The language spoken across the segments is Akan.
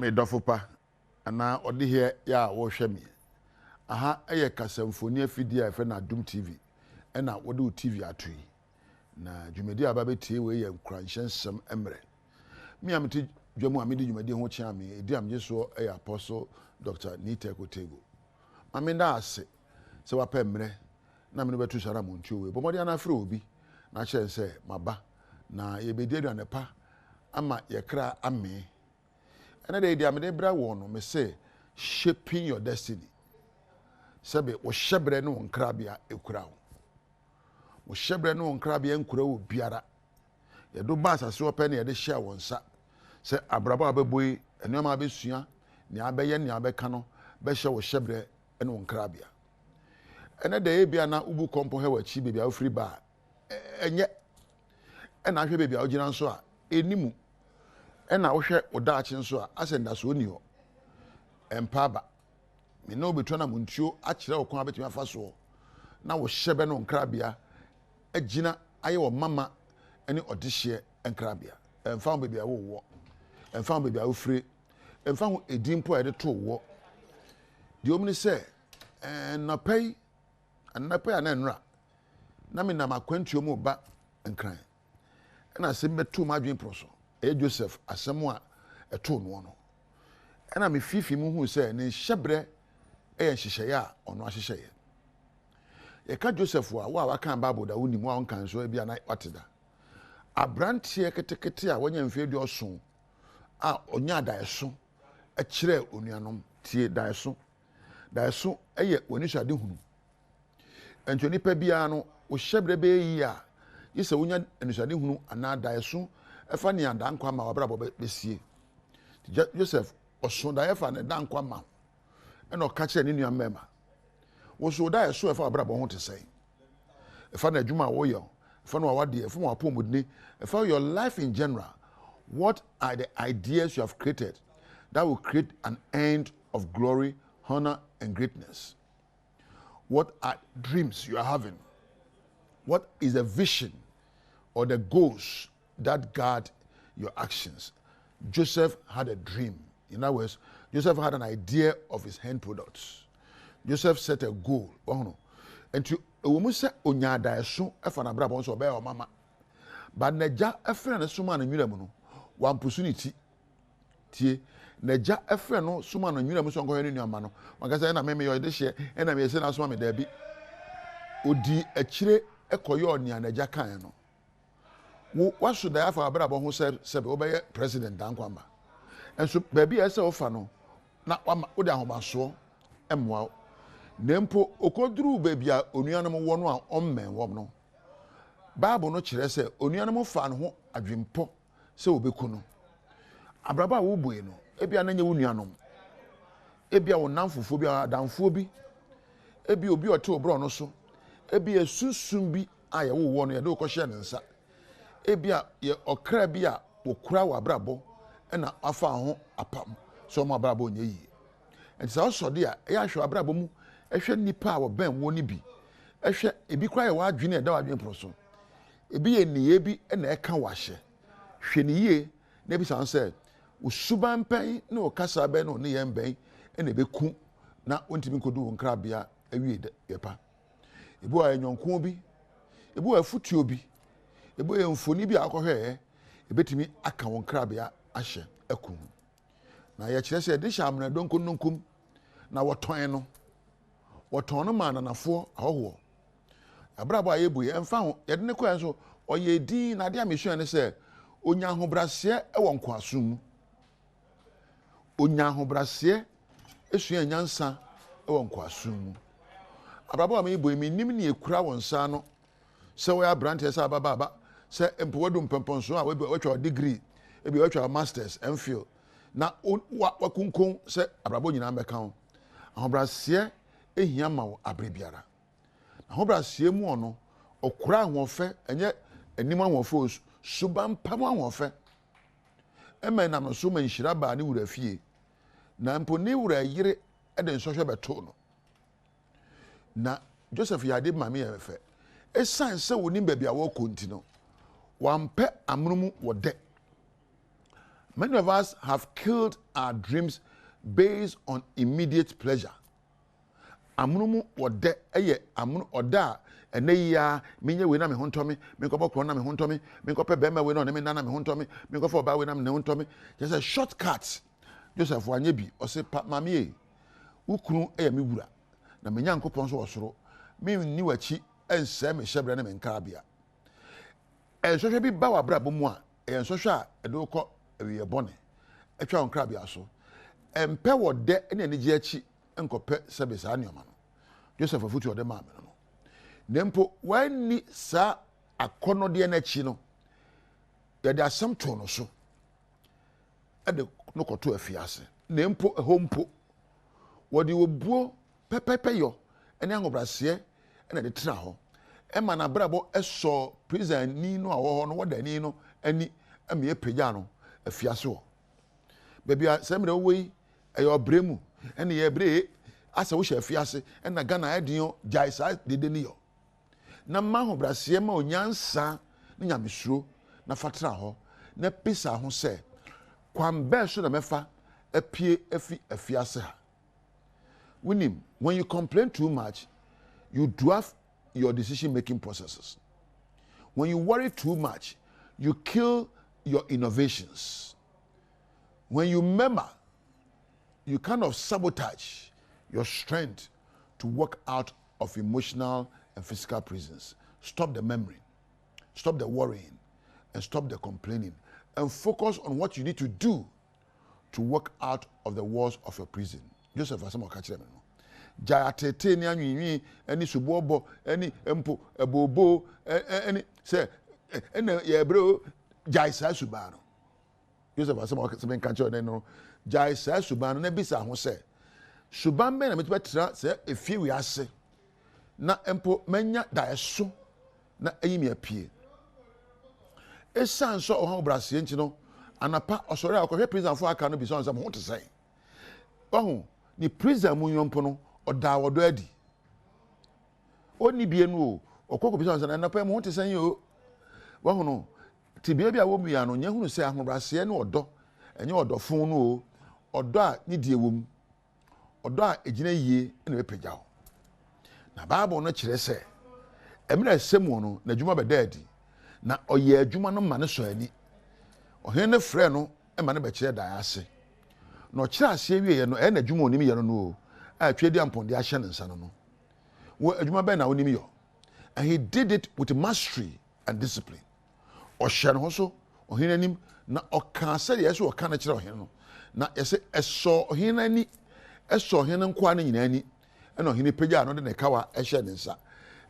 me dofopa ana odi here ya wo hwe me aha eye kasamfoni afidi a fe na Adom TV na wode TV atoi na dwumedi aba betie we ye Nkuranhyensem emre me amti dwamu amedi dwumedi ho kya me edi amje so eye apostle Dr. Nita Kotego amenda ase se wa pemre na me no betu sara mo ntio we bomodi ana afre obi na kyen se maba na ye bedi aduanepa ama ye kra ame ene de dia me de bra wo no me say shaping your destiny sebe wo hyebre no nkrabia ekura wo wo hyebre no nkrabia nkura wo biara ye do ba asase wo pe ne ye de hye wonsa se abrabo abeboyi enema abesua ne abeye ne abeka no be hye wo hyebre no nkrabia ene de bia na ubu kompo he wachi bebia ofri ba enye ena ahwe bebia ogina nso a enimu ena wo hwe odaachi nso a asenda so oni ho empaba me no betu na muntuo akire wo kon abetumi afa so na wo hyebe no nkrabia agina aye wo mama ene odehye nkrabia emfa bebia wo wo emfa bebia wo fire emfa ho edimpo a de to wo di omni se na pay na nra na me na makwantuo mu ba nkran na se metu madwen proso e Joseph asem a eto no no na me fifi mu hu se ne hyebre e nhyehyeye a ono ahyehyeye ye ka Joseph wa kan Bible da woni mu a onkan so bia na wateda abrantie ketekete a wonya mfe di oso a onya daeso e kire onuanom tie daeso eye woni hwade hunu entoni pa bia no wo hyebre be yi a yese wonya enhwade hunu ana daeso efa ne adankwa ma wabrabo besie Joseph oso daefa ne dankwa ma eno ka kire ne nuam mema wo so daeso efa wabrabo ho tesai efa na adwuma wo yo efa no wade efa mo apomudni efa your life in general. What are the ideas you have created that will create an end of glory, honor, and greatness? What are dreams you are having? What is the vision or the goals that guide your actions? Joseph had a dream. In other words, Joseph had an idea of his hand products. Joseph set a goal. And to a woman said, Onyada so efa na brabo so be o mama. But neja efre na suma na nwura mu no, wan opportunity tie neja efre no suma na nwura mu so nko hwe nuama no. Wakasa na me yo de hye na me se na suma me da bi. Odi akire ekoye oni anaja kan no. Wo waso da afa brabo ho sebe obeye president dankwamba. Enso baby ese ofa no na wama odi ahobaso emwa nempo okoduru baby a onuanom wo no a ommen wo no Bible no kire se onuanom fa no ho adwempo se obeku no abraba wo bue no ebia na nye wo nuanom ebia wo namfofo bi adamfo bi ebia obi ote obro no so ebia susum bi a ye wo no ye de okɔhye ne nsa ebia ye okra bi a okura wa abrabo na afa ho apam so mo abrabo nye yi enti sa osode a ye ahwe abrabo mu ehwe nipa a wo ben wo ni bi ehwe ebi kra ye wa adwene e da wa adwene proso ebi ye niye bi na eka wahye hwe ne yie na bi san se usuban pen na okasa be no ne yem ben na ebeku na ontimi kodu nkrabia awie de yepa ebu a nyonko bi ebu a futuo bi ebu ye mfoni bi akohwe ebetimi aka won nkrabia ahye aku na ye kire se de shamna donko nunkum na woton no ma nanafo ahoho abrabo ayebu ye mfa ho ye de ne koyan so oye din na de amehua ne se onya hobrase e won kwasum onya hobrase esua nyansa e won kwasum abrabo amebu mi nim ne ekura won sa no se we abrante se ababa se empowadu mpemponso a we watwa degree e bi watwa masters MPhil na wakunkun se abrabo nyina mbeka ho hobrase ehia ma wo abrebiara ahobrase mu ono okura ahofe enye anim ahofe suban pam ahofe ema na no so man hira ba ne wura fie na mpo ne wura yire e de nsohwe beto no na Joseph yade mame ye fe esan se woni ba bia wo konti no wampe amrumu wo de Many of us have killed our dreams based on immediate pleasure. Amunumu ode eye amunu oda ene ya menye we na me hontomi me ko bokro na me hontomi me ko pe bema we na me na me hontomi me ko fo ba we na me hontomi. Just a shortcut. Joseph wanye bi o se mame ukunu eye me wura na me nyankopon so osoro me ni wachi ense me hyebre na me nkarabia ensohwe bi ba wa bra bomu a ensohwe a edo ko ewiye bone etwa nkarabia so empe wo de ene ani gi achi enkope sebe saa nioma no Joseph afutu ode ma me no nempo wani sa akono de na chi no ye de asem to no so ede no koto afiase nempo ehompo wodi obuo pepepe yo ene angobrase ene de tena ho ema na brabo eso prison ni no awo ho no wodani no ani ame epagya no afiase ho bebia semre wo yi eyo bremu ene ye bre asa wo hye afiase ena Ghana edin jaisa dede ni yo na ma ho brase ma onyansa ne nyamesuro na fatra ho na pisa ho se kwambe so na mefa apie afi afiase ha winim. When you complain too much, you dwarf your decision-making processes. When you worry too much, you kill your innovations. When you murmur, you kind of sabotage your strength to work out of emotional and physical prisons. Stop the murmuring, stop the worrying, and stop the complaining, and focus on what you need to do to work out of the walls of your prison. Joseph Asamo Kachire no. Jaya tete ni anwinwi ani subobo ani empo ebobo ani se ena ye bro jai sa subano. Joseph Asamo Kachire no. Jai sa subano na bisa ho se suban be na metiba tra se efie wi ase na empo manya da eso na ayimi apie esan so ohan brase nti no anapa osore akohwe prison fo aka no bi so nsam ho te sai ohu ni prison mu yompo no oda wodo adi oni bie no o okoko bi so nsam anapa mu ho te sai o ohu no ti bia bia wo mu ya no nya hunu se ahobrase ne odo enye odo fun no o odo a ni die wom odo a ejina yie na bepagya ho na Bible no kire se emira semu no na dwuma beda adi na oye adwuma no ma ne so ani ohen ne frɛ no ma ne be kire da ase na okire ase wie no na adwuma onim ye no no a twedi amponde ahye ne nsa no no wo adwuma be na onim yo, and he did it with mastery and discipline. Ohye no so ohen anim na oka se ye so oka na kire ohen no na yese eso ohen ani eso ohen nko an nyina ani na ohen pagya no de ne kawa ehye ne nsa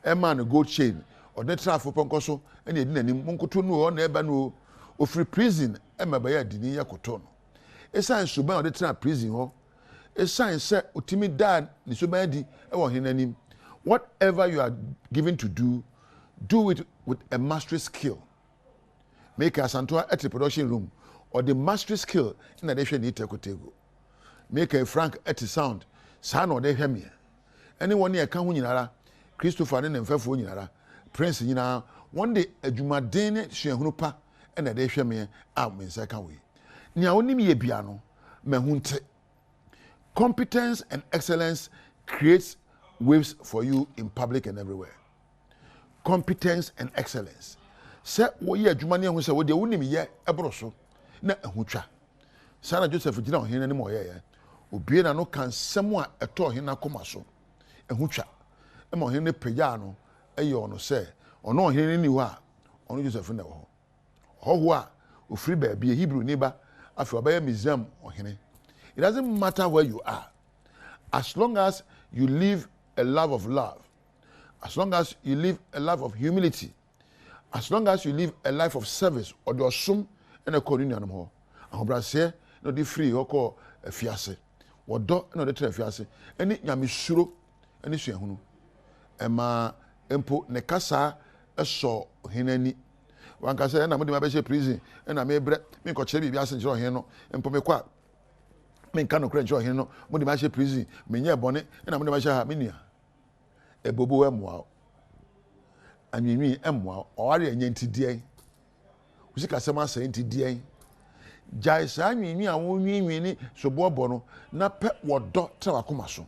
ema no gold chain odne trafo ponko so na edi nanim monkoto no na eba no ofri prison ema ba ya dini ya koto no esan suban odne tra prison ho esan se otimi da ni suban di e wo hen nanim. Whatever you are given to do it with a mastery skill. Make a santua at the production room or the mastery skill in addition to tekotego. Make a frank at the sound san or de hemia anyone near kan nyinara Christopher ne mfefo nyinara Prince nyina one day adwumaden suahunu pa na de hweme a mensa kan we nia onim ye bia no mahunte. Competence and excellence creates waves for you in public and everywhere. Competence and excellence se wo ye adwumane hu se wo de wonim ye ebro so na ahutwa sana Joseph gina ohen ne mo ye obie na no kan sem a eto ohen na koma so ehutwa e mo ohen ne pagya no eye ono se ono ohen ni wa ono Joseph na wo ho a ofri ba bia Hebrew ni ba afi obaya museum ohen. It doesn't matter where you are, as long as you live a love of love, as long as you live a life of humility, as long as you live a life of service or do sum and a communion ho ahobrase no di free oko afiase wodo no de trafiase eni nyamesuro eni suahunu ema empo ne kasa eso henani wankasa na mode mabehye prison na mebre me ko kire bibia senjiro hen no empo me kwa me nka no kire njiro hen no mode mabehye prison menye bone na mode mabehye ha menia ebobo emwa anwinwi emwa oware anya ntidie usika sema asa ntidie gyae saa nwinwi a wonwinwi ni sobo bɔ no na pɛ wɔdɔ tra wakoma so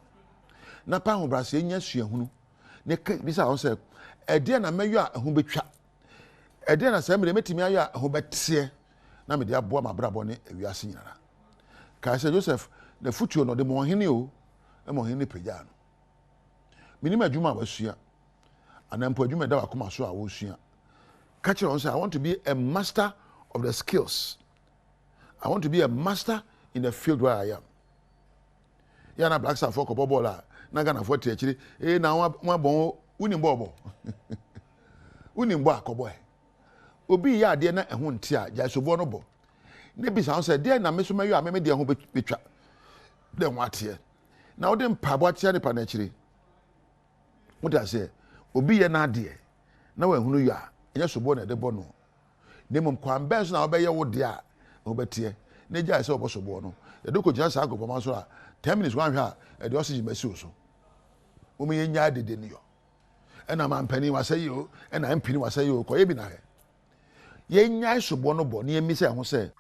na pa ahobrase nya suahunu ne bisa won sɛ ɛdeɛ na mɛyɔ a ho betwa ɛdeɛ na sɛ mede metimi ayɔ a ho bɛteɛ na mede aboa mabrabɔ ne awiase nyinara ka sɛ Joseph na futuo no de mo hene o e mo hene pagya no minim adwuma a wasua anampo adwuma da wakoma so a wosua ka kyerɛ won sɛ I want to be a master of the skills. I want to be a master in the field where I am. Yana black star for kobo bola na Ghana for tiachiri na wa bon unim bobo unim bo akobo e obi ya ade na ehun ntia ja sobo no bo ne bi san say de na me so mayo a me de ho betwa de ho ate na wo de mpabo ate ne pa na chiri wo da say obi ye na ade na wa ehunu yo a enya sobo na de bo no ne mom kwan ben so na obeye wo de a obetie ne gya say obosobo no e do ko gya sa agopoma so a 10 minutes one hwa e de oxygen masi so o me nya dede ne yo e na mampani wasay o e na mpini wasay o ko ye bi na he ye nya sobo no bo ne mi say ho say